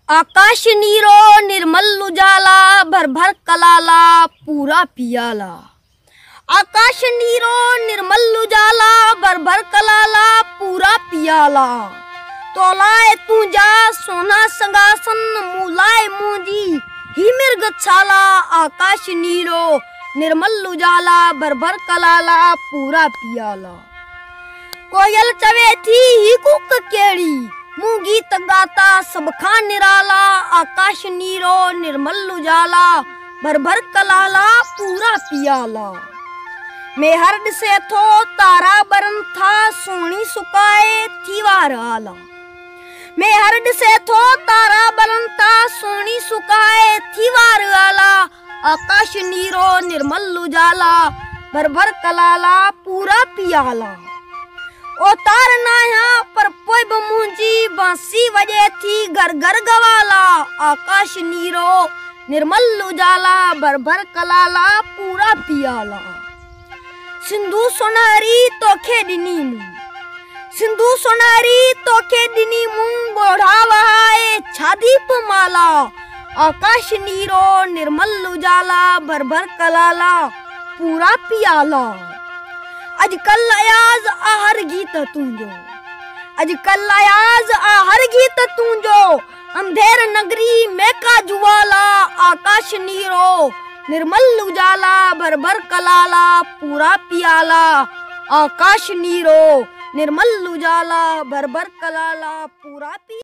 आकाश Nero निर्मल उजाला, भर भर कलाला पूरा पियाला। आकाश नीरो निर्मल उजाला, भर भर कलाला पूरा पियाला। तोलाए तू जा सोना संगासन, मूलाए मूंजी ही मिर्ग छाला। आकाश नीरो निर्मल उजाला, भर भर कलाला पूरा पियाला। कोयल चवे थी ही कुक केड़ी, मुँह गीत गाता सब खा निराला। आकाश नीरो निर्मल उजाला, भर भर कलाला पूरा पियाला। मेहर से थो तारा बरन था, सोनी सुकाए थी वार आला। मेहर से थो तारा बरन था, सोनी सुकाए थी वार आला। आकाश नीरो निर्मल उजाला, भर भर कलाला पूरा पियाला। ओ तार नाया पर पोई बमूंजी, बांसी वजे थी घर घर गवाला। आकाश नीरो निर्मल उजाला, भर भर कलाला पूरा पियाला। सिंधु सोनारी तोखे दिनी मुँह, सिंधु सोनारी तोखे दिनी मुँह, बोढ़ा वहाए छादीप माला। आकाश नीरो निर्मल उजाला, भर भर कलाला पूरा पियाला। अजकल अयाज आहर गीत तुंजो, अजकल अयाज आहर गीत तुंजो, अंधेर नगरी में का जुवाला। आकाश नीरो निर्मल उजाला, भर भर कलाला पूरा पियाला। आकाश नीरो निर्मल उजाला, भर भर कलाला पूरा पियाला।